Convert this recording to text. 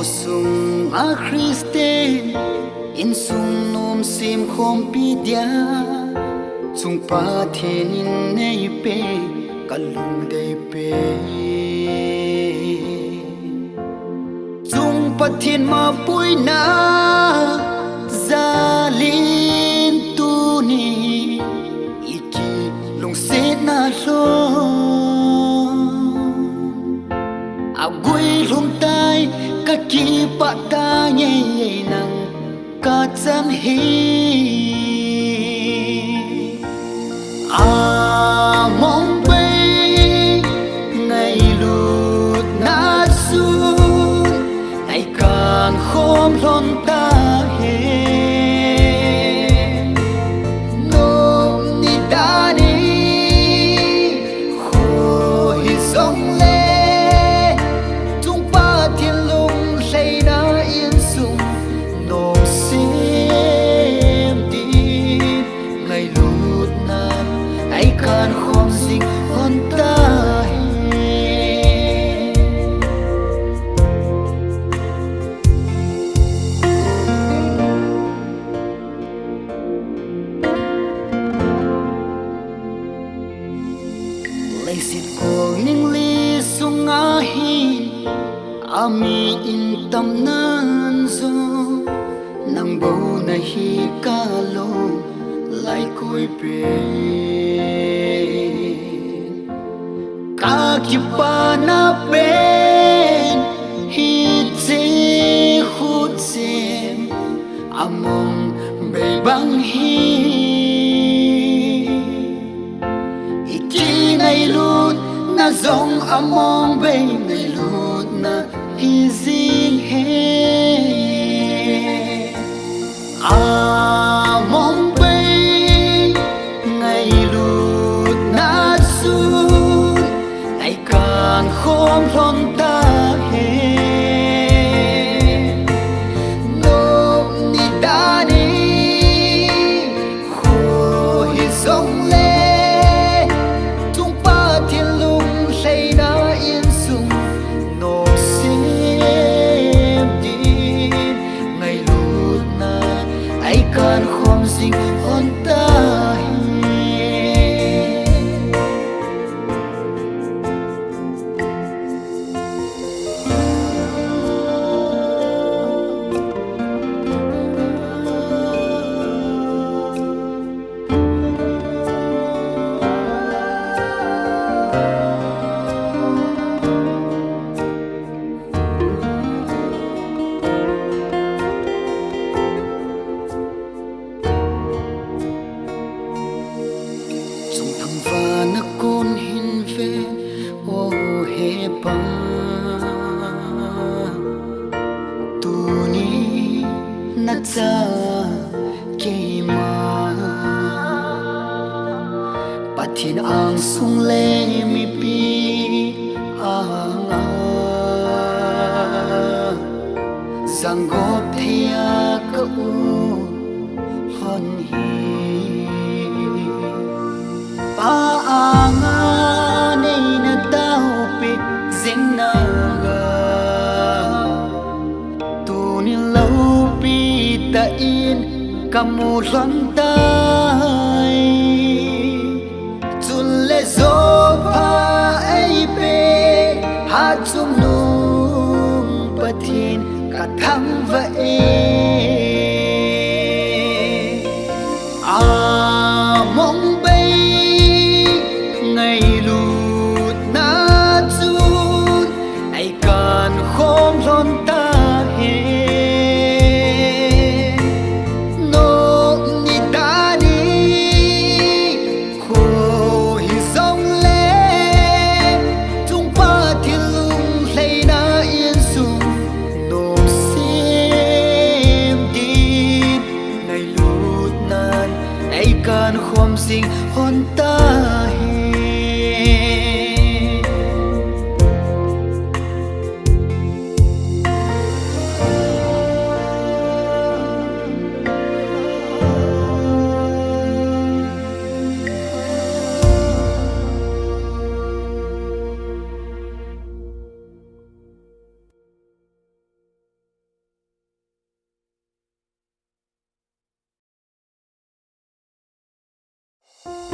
sung a Christe in sung nom sim khom pi dia sung pa thiên in nei pe kalung dei pe sung pa thiên ma pui na za lin tu ni iki lung se na lo a gui lung tai ka ki pa ta nhẹ nang ka chan hi a mong bay ngày lụt na xuống ngày càng khom lon ta he nôm ni ta đi khô hi sông lê tung ba thiên lung say na yên sung nôm xem đi ngày lụt na ai càng khom sinh hơn ta lấy xịt cổ những ly sung á hi ami in tâm nan zo nang bầu na hi ca lo lại coi pe ka ki pa na ben hi che khu che among be bang hi iki ngày lut na zong among be ngày lut na hi zing he among be ngày lut na sun ai càng khom lon ta he no ni ta ni khô hi sông lê tung pa thiên lung say na yên sung no xem đi ngày lụt na ai càng khom sinh hơn ta và nó côn hin về ô he pa tu ni na cha ke ma pathin ang sung le mi pi ang zang gop thia ka u hon hi pa anga nei na tao pe zing na ga tu ni lâu pi ta in kamu lon tai chun le zo pa ai pe ha chung nung pathin ka thang va e mong bay ngày lụt na chun ai càng khom lon ta he no ni ta đi khô hi sông lê tung pa thiên lung say na yên sung no xem đi ngày lụt nan ai càng khom sinh hơn ta Thank